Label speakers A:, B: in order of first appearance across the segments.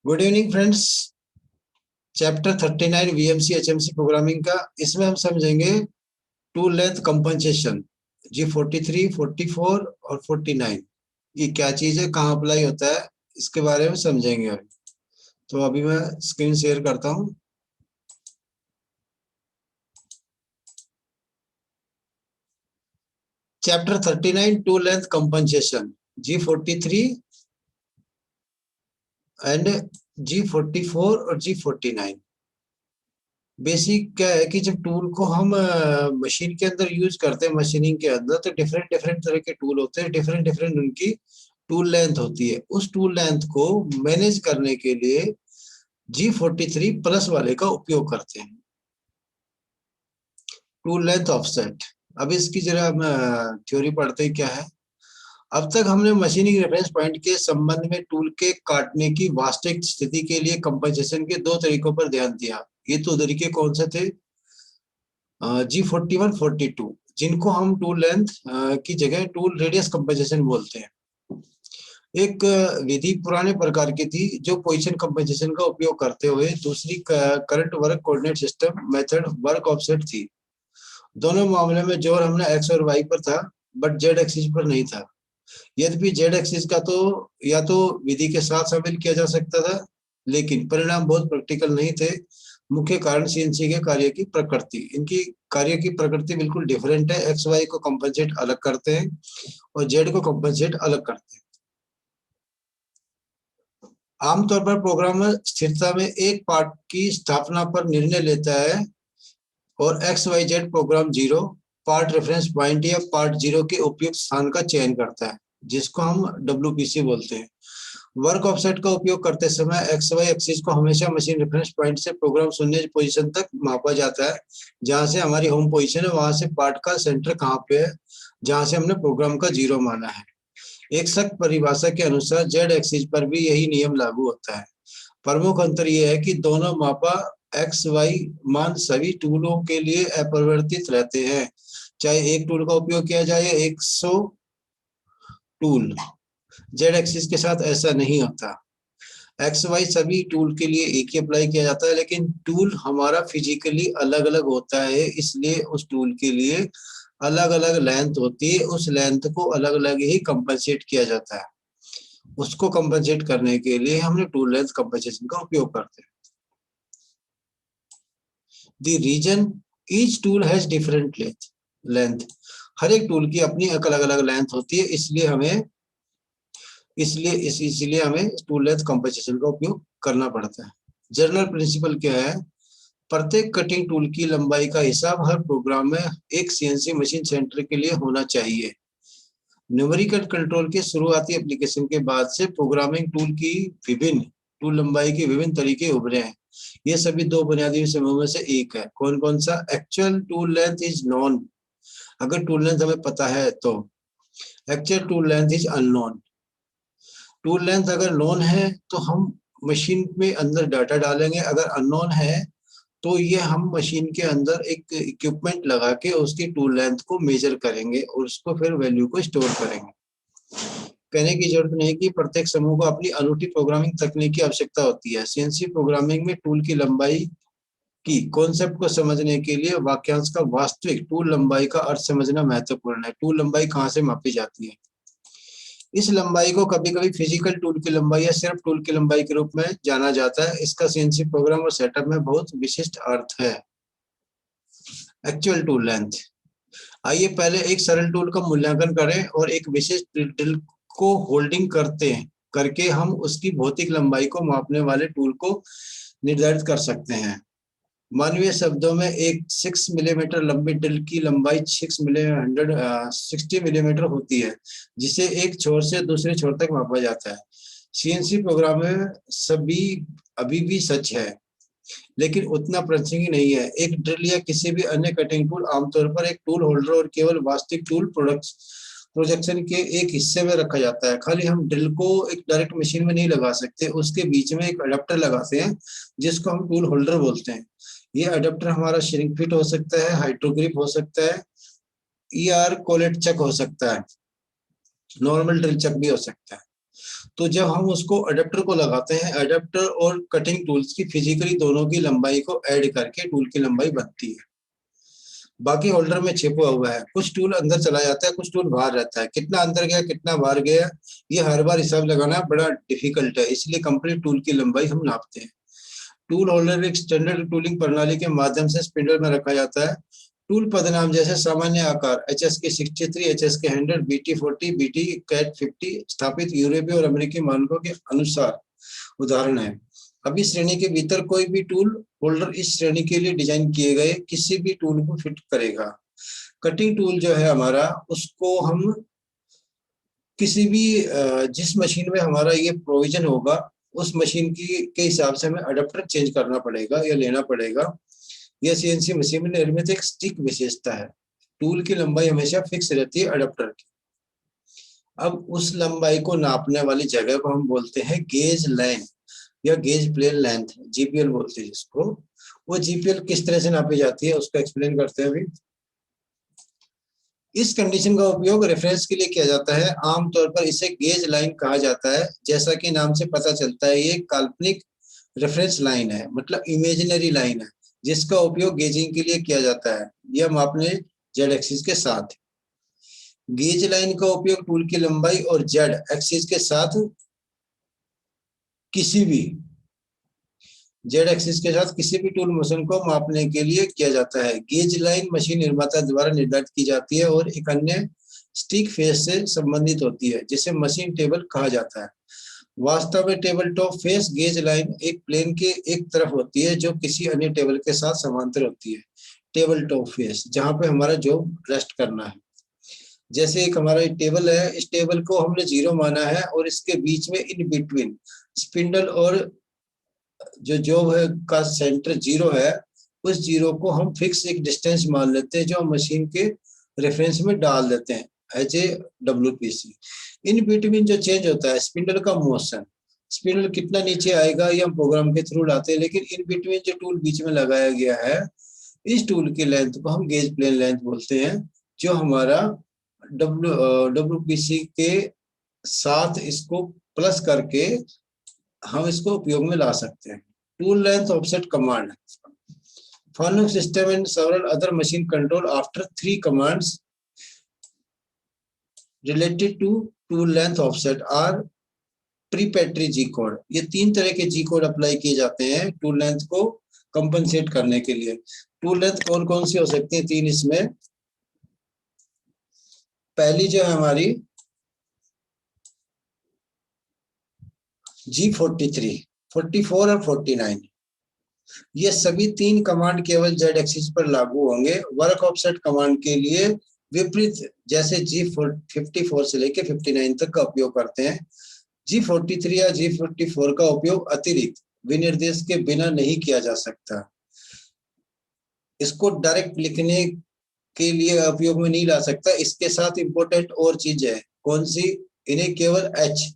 A: Good evening friends. Chapter 39 VMC HMC programming का, इसमें हम समझेंगे टूल लेंथ कंपनसेशन G43, 44 और 49। ये क्या चीज है, कहाँ अप्लाई होता है, इसके बारे में समझेंगे अभी। तो अभी मैं स्क्रीन शेयर करता हूँ। Chapter 39 tool length compensation G43 and G44 और G49। बेसिक क्या है कि जब टूल को हम मशीन के अंदर यूज करते हैं, मशीनिंग के अंदर, तो डिफरेंट डिफरेंट तरह के टूल होते हैं, डिफरेंट डिफरेंट उनकी टूल लेंथ होती है। उस टूल लेंथ को मैनेज करने के लिए G43 प्लस वाले का उपयोग करते हैं, टूल लेंथ ऑफसेट। अब इसकी जरा हम थ्योरी पढ़ते हैं क्या है। अब तक हमने मशीनिंग रेफरेंस पॉइंट के संबंध में टूल के काटने की वास्तविक स्थिति के लिए कंपनसेशन के दो तरीकों पर ध्यान दिया। ये दो तरीके कौन से थे? G41, 42, जिनको हम टूल लेंथ की जगह टूल रेडियस कंपनसेशन बोलते हैं। एक विधि पुराने प्रकार की थी जो पोजीशन कंपनसेशन का उपयोग करते हुए दूसरी current work coordinate system method work offset थी। दोनों मामले में जोर हमने एक्स और वाई पर था, बट जेड एक्सिस पर नहीं था। यद्यपि जेड एक्सिस का तो या तो विधि के साथ शामिल किया जा सकता था, लेकिन परिणाम बहुत प्रैक्टिकल नहीं थे। मुख्य कारण सीएनसी के कार्य की प्रकृति, इनकी कार्य की प्रकृति बिल्कुल डिफरेंट है। एक्स वाई को कंपनसेट अलग करते हैं और जेड को कंपनसेट अलग करते हैं। आमतौर पर प्रोग्रामर स्थिरता में एक पार्ट की स्थापना पर निर्णय लेता है और X Y Z program zero part reference point या पार्ट जीरो के उपयुक्त स्थान का चयन करता है, जिसको हम WPC बोलते हैं। वर्क ऑफसेट का उपयोग करते समय एक्स वाई एक्सिस को हमेशा मशीन रेफरेंस पॉइंट से प्रोग्राम शून्य पोजीशन तक मापा जाता है। जहां से हमारी होम पोजीशन है, वहां से पार्ट का सेंटर कहाँ पे है, जहां से हमने प्रोग्राम का जीरो माना है। एक सख्त परिभाषा के अनुसार जेड एक्सिस पर भी यही नियम लागू होता है। प्रमुख अंतर यह है कि दोनों मापा एक्स वाई मान सभी टूलों के लिए अपरिवर्तित रहते हैं, चाहे एक टूल का उपयोग किया जाए 100 टूल। जेड एक्सिस के साथ ऐसा नहीं होता। एक्स वाई सभी टूल के लिए एक ही अप्लाई किया जाता है, लेकिन टूल हमारा फिजिकली अलग अलग होता है, इसलिए उस टूल के लिए अलग अलग लेंथ होती है। उस लेंथ को अलग अलग ही कंपनसेट किया जाता है। उसको कंपनसेट करने के लिए हमने टूल लेंथ कंपनसेशन का उपयोग करते हैं। The reason each tool has different length. हर एक टूल की अपनी अलग अलग लेंथ होती है, इसलिए हमें टूल लेंथ कंपनसेशन का उपयोग करना पड़ता है। जनरल प्रिंसिपल क्या है? प्रत्येक कटिंग टूल की लंबाई का हिसाब हर प्रोग्राम में एक सीएनसी मशीन सेंटर के लिए होना चाहिए। न्यूमेरिकल कंट्रोल के शुरुआती एप्लीकेशन के बाद से प्रोग्रामिंग टूल लंबाई के विभिन्न तरीके उभरे हैं। ये सभी दो बुनियादी समूहों में से एक है। कौन कौन सा? Actual tool length is known, अगर टूल लेंथ हमें पता है तो। Actual tool length is unknown. Tool length अगर नोन है तो हम मशीन में अंदर डाटा डालेंगे, अगर अननोन है तो ये हम मशीन के अंदर एक इक्विपमेंट लगा के उसकी टूल लेंथ को मेजर करेंगे और उसको फिर वैल्यू को स्टोर करेंगे। कहने की जरूरत नहीं कि प्रत्येक समूह को अपनी अनूठी प्रोग्रामिंग तकनीक की आवश्यकता होती है। सीएनसी प्रोग्रामिंग में टूल की लंबाई की कॉन्सेप्ट को समझने के लिए वाक्यांश का वास्तविक टूल लंबाई का अर्थ समझना महत्वपूर्ण है। टूल लंबाई कहाँ से मापी जाती है? इस लंबाई को कभी कभी फिजिकल टूल की लंबाई या सिर्फ टूल की लंबाई के रूप में जाना जाता है। इसका सीएनसी प्रोग्राम और सेटअप में बहुत विशिष्ट अर्थ है। Actual tool length. आइए पहले एक सरल टूल का मूल्यांकन करें और एक विशेष ड्रिल को होल्डिंग करके हम उसकी भौतिक लंबाई को मापने वाले टूल को निर्धारित कर सकते हैं। मानवीय शब्दों में एक 6 मिलीमीटर लंबी ड्रिल की लंबाई 60 मिलीमीटर होती है, जिसे एक छोर से दूसरे छोर तक मापा जाता है। सीएनसी प्रोग्राम में सभी अभी भी सच है, लेकिन उतना प्रासंगिक नहीं है। एक ड्रिल या किसी भी अन्य कटिंग टूल आमतौर पर एक टूल होल्डर और केवल वास्तविक टूल प्रोजेक्शन के एक हिस्से में रखा जाता है। खाली हम ड्रिल को एक डायरेक्ट मशीन में नहीं लगा सकते, उसके बीच में एक अडेप्टर लगाते हैं जिसको हम टूल होल्डर बोलते हैं। ये अडेप्टर हमारा श्रिंक फिट हो सकता है, हाइड्रोग्रिप हो सकता है, ER कोलेट चक हो सकता है, नॉर्मल ड्रिल चक भी हो सकता है। तो जब हम उसको अडेप्टर को लगाते हैं, अडेप्टर और कटिंग टूल्स की फिजिकली दोनों की लंबाई को ऐड करके टूल की लंबाई बनती है। बाकी होल्डर में छिपा हुआ है, कुछ टूल अंदर चला जाता है, कुछ टूल बाहर रहता है। कितना अंदर गया कितना बाहर गया ये हर बार हिसाब लगाना बड़ा डिफिकल्ट है, इसलिए कंप्लीट टूल की लंबाई हम नापते हैं। टूल होल्डर एक स्टैंडर्ड टूलिंग प्रणाली के माध्यम से स्पिंडल में रखा जाता है। टूल पदनाम जैसे सामान्य आकार एचएस के 63, एचएस के 100, बीटी 40, बीटी कैट 50 स्थापित यूरोपीय और अमेरिकी मानकों के अनुसार उदाहरण है। अभी श्रेणी के भीतर कोई भी टूल होल्डर इस श्रेणी के लिए डिजाइन किए गए किसी भी टूल को फिट करेगा। कटिंग टूल जो है हमारा, उसको हम किसी भी जिस मशीन में हमारा ये प्रोविजन होगा उस मशीन की के हिसाब से हमें अडेप्टर चेंज करना पड़ेगा या लेना पड़ेगा। यह सीएनसी मशीन में निर्मित एक स्टिक विशेषता है। टूल की लंबाई हमेशा फिक्स रहती है अडेप्टर की। अब उस लंबाई को नापने वाली जगह को हम बोलते हैं गेज लाइन या गेज प्लेन लेंथ, जीपीएल बोलते हैं जिसको। वो जीपीएल किस तरह से नापी जाती है उसको एक्सप्लेन करते हैं अभी। इस कंडीशन का उपयोग रेफरेंस के लिए किया जाता है। आमतौर पर इसे गेज लाइन कहा जाता है। जैसा कि नाम से पता चलता है ये काल्पनिक रेफरेंस लाइन है, मतलब इमेजिनरी लाइन है, जिसका उपयोग गेजिंग के लिए किया जाता है, यह मापने जेड एक्सिस के साथ। गेज लाइन का उपयोग टूल की लंबाई और जेड एक्सिस के साथ किसी भी जेड एक्सिस के साथ किसी भी टूल मोशन को मापने के लिए किया जाता है। गेज लाइन मशीन निर्माता द्वारा निर्धारित की जाती है और एक अन्य स्टिक फेस से संबंधित होती है जिसे मशीन टेबल कहा जाता है। वास्तव में table top face gauge line एक प्लेन के एक तरफ होती है जो किसी अन्य टेबल के साथ समांतर होती है। टेबल टॉप फेस जहां पे हमारा जॉब रेस्ट करना है। जैसे एक हमारा टेबल है, इस टेबल को हमने 0 माना है और इसके बीच में इन बिटवीन स्पिंडल और जो जॉब है का सेंटर 0 है, उस 0 को हम फिक्स एक डिस्टेंस मान लेते हैं जो हम मशीन के रेफरेंस में डाल देते हैं as a WPC. In between जो चेंज होता है स्पिंडल का मोशन, स्पिंडल कितना नीचे आएगा ये हम प्रोग्राम के थ्रू लाते हैं, लेकिन इन बिटवीन जो टूल बीच में लगाया गया है इस टूल की लेंथ को हम गेज प्लेन लेंथ बोलते हैं, जो हमारा डब्ल्यूपीसी के साथ इसको प्लस करके हम इसको उपयोग में ला सकते हैं। Tool length offset command, Fanuc system and several other machine control after 3 commands related to tool length offset are preparatory G code. ये 3 तरह के जी कोड अप्लाई किए जाते हैं टूल लेंथ को कंपनसेट करने के लिए। टूल लेंथ कौन कौन सी हो सकती है 3 इसमें। पहली जो है हमारी G43, 44 और 49, ये सभी 3 कमांड केवल जेड एक्सिस पर लागू होंगे। वर्क ऑफसेट कमांड के लिए विपरीत जैसे G54 से लेकर 59 तक का उपयोग करते हैं। G43 या G54 का उपयोग अतिरिक्त विनिर्देश के बिना नहीं किया जा सकता। इसको डायरेक्ट लिखने के लिए उपयोग में नहीं ला सकता। इसके साथ इंपॉर्टेंट और चीज है कौन सी, इन्हें केवल एच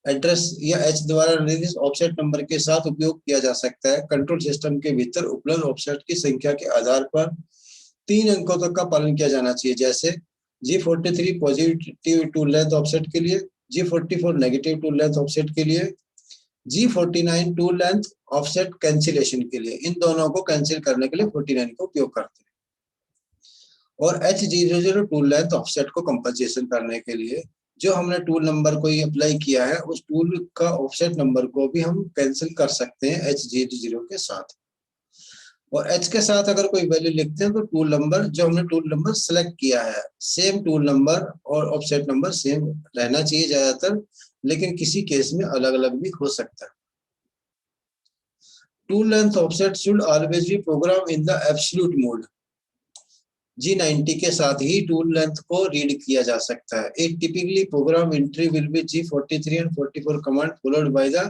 A: एड्रेस या एच द्वारा निर्दिष्ट ऑफसेट नंबर के साथ उपयोग किया जा सकता है। कंट्रोल सिस्टम के भीतर उपलब्ध ऑफसेट की संख्या के आधार पर 3 अंकों तक का पालन किया जाना चाहिए। जैसे G43 positive tool length offset के लिए, G44 negative tool length offset के लिए, G49 tool length offset cancellation के लिए। इन दोनों को कैंसिल करने के लिए 49 का उपयोग करते हैं। और H00 टूल लेंथ ऑफसेट को कंपनसेशन करने के लिए जो हमने टूल नंबर को ये अप्लाई किया है उस टूल का ऑफसेट नंबर को भी हम कैंसिल कर सकते हैं H00 के साथ। और H के साथ अगर कोई वैल्यू लिखते हैं तो टूल नंबर जो हमने टूल नंबर सेलेक्ट किया है, सेम टूल नंबर और ऑफसेट नंबर सेम रहना चाहिए ज्यादातर, लेकिन किसी केस में अलग अलग भी हो सकता है। Tool length offset should always be program in the absolute mode. G90 के साथ ही टूल लेंथ को रीड किया जा सकता है। एक typically program entry will be G43 and 44 command followed by the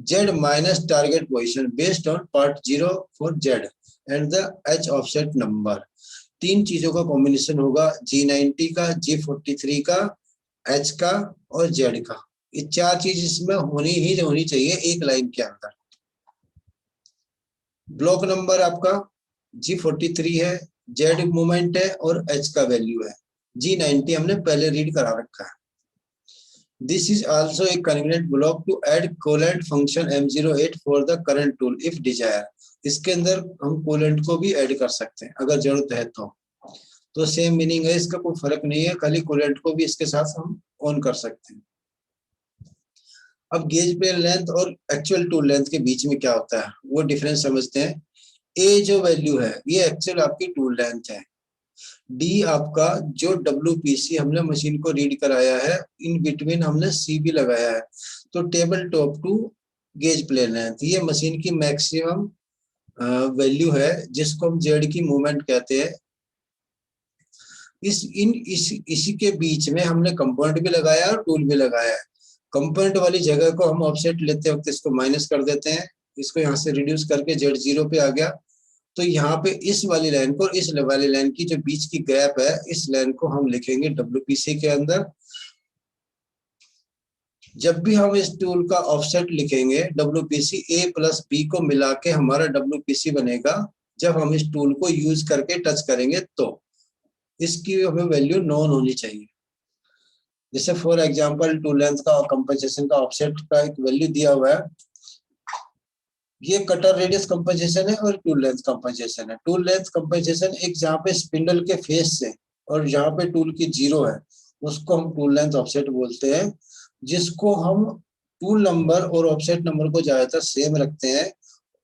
A: Z minus target position based on part 0 for Z and the H offset number। 3 चीजों का कॉम्बिनेशन होगा, G90 का, G43 का, H का और Z का। ये 4 चीज इसमें होनी चाहिए एक लाइन के अंदर। ब्लॉक नंबर आपका G43 है, Z मूवमेंट है और H का वैल्यू है। G90 हमने पहले रीड करा रखा है। This is also a convenient block to add coolant function M08 for the current tool if desire. इसके अंदर हम कूलेंट को भी ऐड कर सकते हैं अगर जरूरत है तो सेम मीनिंग है, इसका कोई फर्क नहीं है, खाली कूलेंट को भी इसके साथ हम ऑन कर सकते हैं। अब गेज प्लेन लेंथ और एक्चुअल टूल लेंथ के बीच में क्या होता है वो डिफरेंस समझते हैं। ए जो वैल्यू है ये एक्चुअल आपकी टूल लेंथ है, डी आपका जो WPC हमने मशीन को रीड कराया है, इन बिटवीन हमने CB लगाया है, तो table top to gauge plane length ये मशीन की मैक्सिमम वैल्यू है जिसको हम जेड की मूवमेंट कहते हैं। इसी के बीच में हमने कंपोनेंट भी लगाया और टूल भी लगाया है। कंपोनेंट वाली जगह को हम ऑफसेट लेते वक्त इसको माइनस कर देते हैं, इसको यहाँ से रिड्यूस करके Z0 पे आ गया, तो यहाँ पे इस वाली लाइन को इस वाली लाइन की जो बीच की गैप है इस लाइन को हम लिखेंगे WPC के अंदर। जब भी हम इस टूल का ऑफसेट लिखेंगे WPC A प्लस B को मिला के हमारा WPC बनेगा, जब हम इस टूल को यूज करके टच करेंगे तो इसकी हमें वैल्यू नॉन होनी चाहिए। जैसे फॉर एग्जांपल टूल लेंथ का कंपनसेशन का ऑफसेट का एक वैल्यू दिया हुआ है, ये कटर रेडियस कंपनसेशन है और टूल लेंथ कंपनसेशन है। टूल लेंथ कंपनसेशन एक जहाँ पे स्पिंडल के फेस से और जहाँ पे टूल की जीरो है उसको हम टूल लेंथ ऑफसेट बोलते हैं, जिसको हम टूल नंबर और ऑफसेट नंबर को ज्यादातर सेम रखते हैं।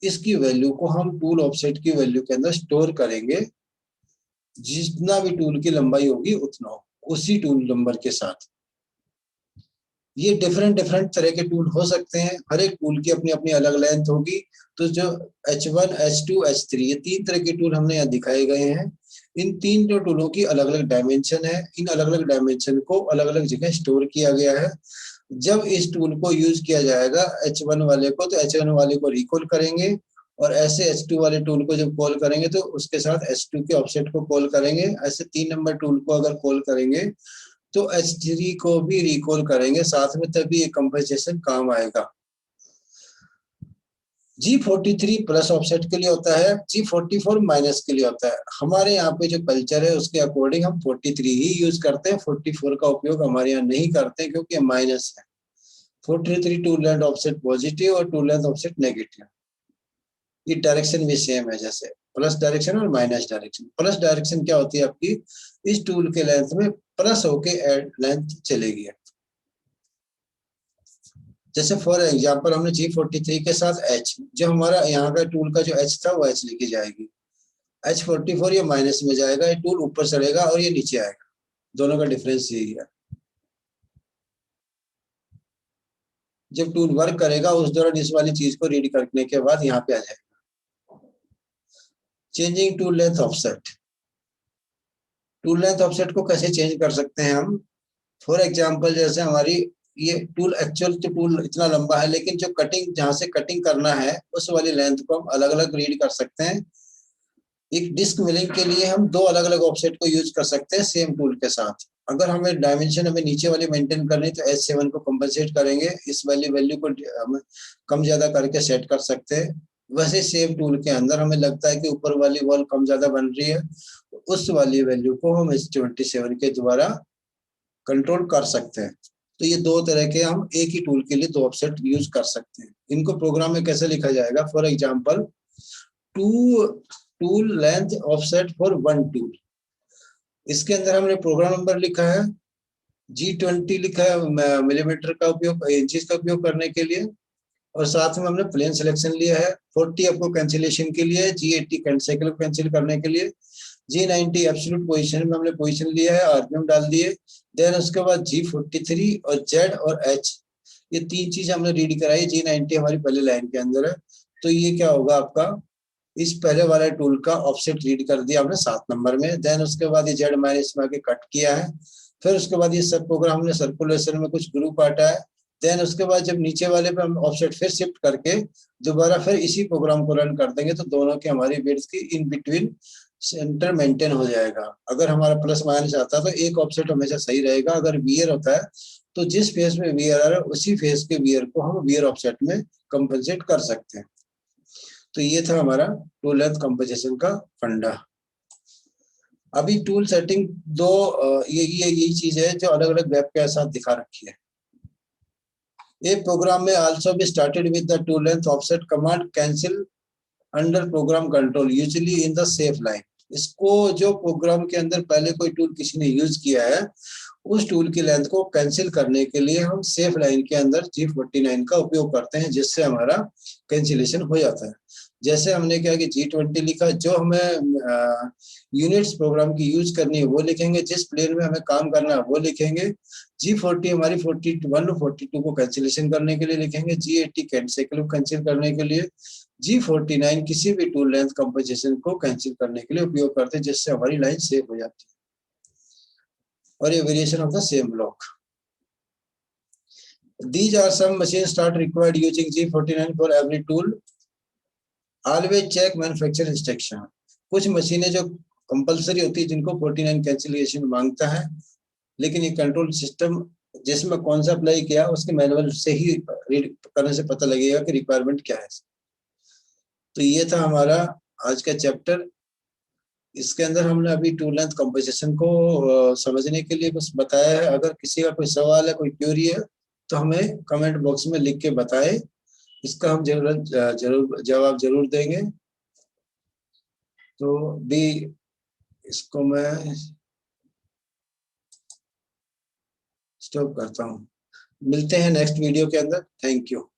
A: इसकी वैल्यू को हम टूल ऑफसेट की वैल्यू के अंदर स्टोर करेंगे, जितना भी टूल की लंबाई होगी उतना उसी टूल नंबर के साथ। ये डिफरेंट तरह के टूल हो सकते हैं, हर एक टूल की अपनी अपनी अलग लेंथ होगी। तो जो H1, H2, H3 ये 3 तरह के टूल हमने यहाँ दिखाए गए हैं। इन 3 जो टूलों की अलग अलग डायमेंशन है, इन अलग अलग डायमेंशन को अलग अलग जगह स्टोर किया गया है। जब इस टूल को यूज किया जाएगा H1 वाले को, तो H1 वाले को रिकॉल करेंगे, और ऐसे H2 वाले टूल को जब कॉल करेंगे तो उसके साथ H2 के ऑफसेट को कॉल करेंगे। ऐसे 3 नंबर टूल को अगर कॉल करेंगे तो H3 को भी रिकॉल करेंगे साथ में, तभी ये कंपनसेशन काम आएगा। G43 प्लस ऑफसेट के लिए होता है, G44 माइनस के लिए होता है। हमारे यहाँ पे जो कल्चर है उसके अकॉर्डिंग हम 43 ही यूज करते हैं, 44 का उपयोग हमारे यहाँ नहीं करते क्योंकि माइनस है। 43 टूल लेंथ ऑफसेट पॉजिटिव और टूल लेंथ ऑफसेट नेगेटिव। ये डायरेक्शन भी सेम है, जैसे प्लस डायरेक्शन और माइनस डायरेक्शन। प्लस डायरेक्शन क्या होती है आपकी, इस टूल के लेंथ में प्लस होके लेंथ चलेगी। जैसे फॉर एग्जांपल हमने G43 के साथ H, जो हमारा यहाँ का टूल का जो H था वो H लिखी जाएगी। H44 ये माइनस में जाएगा, ये टूल ऊपर चढ़ेगा और ये नीचे आएगा, दोनों का डिफरेंस यही है। जब टूल वर्क करेगा उस दौरान इस वाली चीज को रीड करने के बाद यहाँ पे आ जाएगा। Changing tool length offset. Tool length offset को कैसे चेंज कर सकते हैं हम, फॉर एग्जांपल जैसे हमारी ये टूल एक्चुअल तो टूल इतना लंबा है, लेकिन जो कटिंग जहां से कटिंग करना है उस वाली लेंथ को हम अलग अलग रीड कर सकते हैं। एक डिस्क मिलिंग के लिए हम 2 अलग अलग ऑफसेट को यूज कर सकते हैं सेम टूल के साथ। अगर हमें डायमेंशन हमें नीचे वाली मेंटेन करनी तो H7 को कंपनसेट करेंगे, इस वाली वैल्यू को हम कम ज्यादा करके सेट कर सकते हैं। वैसे सेम टूल के अंदर हमें लगता है कि ऊपर वाली वॉल कम ज्यादा बन रही है, तो उस वाली वैल्यू को हम H27 के द्वारा कंट्रोल कर सकते हैं। तो ये 2 तरह के हम एक ही टूल के लिए 2 ऑफसेट यूज कर सकते हैं। इनको प्रोग्राम में कैसे लिखा जाएगा, for example tool length offset for 1 tool. इसके अंदर हमने प्रोग्राम नंबर लिखा है, G20 लिखा है मिलीमीटर का उपयोग, इंचेस का उपयोग करने के लिए, और साथ में हमने प्लेन सिलेक्शन लिया है। 40 आपको कैंसिलेशन के लिए, G80 साइकिल को कैंसिल करने के लिए, G90 एब्सोल्यूट पोजीशन में हमने पोजीशन लिया है, आरपीएम डाल दिए। देन उसके बाद G43 और Z और H ये 3 चीज हमने रीड कराई। G90 हमारी पहले लाइन के अंदर है, तो ये क्या होगा आपका, इस पहले वाले टूल का ऑफसेट रीड कर दिया हमने 7 नंबर में। देन उसके बाद ये Z माइनस में आके कट किया है। फिर उसके बाद ये सब प्रोग्राम हमने सर्कुलेशन में कुछ ग्रुप काटा है। देन उसके बाद जब नीचे वाले पे हम ऑफसेट फिर शिफ्ट करके दोबारा फिर इसी प्रोग्राम को रन कर देंगे, तो दोनों की हमारी बिट्स की इन बिटवीन सेंटर मेंटेन हो जाएगा। अगर हमारा प्लस माइनस आता है तो एक ऑफसेट हमेशा सही रहेगा। अगर वियर होता है तो जिस फेज में वियर आ रहा है उसी फेज के वियर को हम वियर ऑफसेट में कंपनसेट कर सकते हैं। तो ये था हमारा टूल लेंथ कंपनसेशन का फंडा। अभी टूल सेटिंग 2 यही चीज है जो अलग अलग वेब के साथ दिखा रखी है। A program may also be started with the tool length offset command cancel under program control usually in the safe line. इसको जो प्रोग्राम के अंदर पहले कोई टूल किसी ने यूज किया है उस टूल की लेंथ को कैंसिल करने के लिए हम सेफ लाइन के अंदर G49 का उपयोग करते हैं, जिससे हमारा कैंसिलेशन हो जाता है। जैसे हमने क्या कि G20 लिखा, जो हमें यूनिट्स प्रोग्राम की यूज करनी है वो लिखेंगे, जिस प्लेन में हमें काम करना है वो लिखेंगे। G40 हमारी 41 और 42 को कैंसिलेशन करने के लिए लिखेंगे, G80 कैंसिल करने के लिए, G49 किसी भी टूल लेंथ कंपोजिशन को कैंसिल करने के लिए उपयोग करते हैं, जिससे हमारी लाइन सेव हो जाती है। और ये variation of the same block. These are some machine start required using G49 for every tool. Always check manufacturer instruction. कुछ मशीनें जो कंपलसरी होती है जिनको 49 कैंसिलेशन मांगता है, लेकिन ये कंट्रोल सिस्टम जिसमें कौन सा अप्लाई किया उसके मैनुअल से ही रीड करने से पता लगेगा कि रिक्वायरमेंट क्या है। तो ये था हमारा आज का चैप्टर। इसके अंदर हमने अभी टूल लेंथ कंपोजिशन को समझने के लिए बस बताया है। अगर किसी का कोई सवाल है, कोई क्वेरी है, तो हमें कमेंट बॉक्स में लिख के बताएं, इसका हम जवाब जरूर देंगे। तो भी इसको मैं स्टॉप करता हूँ। मिलते हैं नेक्स्ट वीडियो के अंदर। Thank you.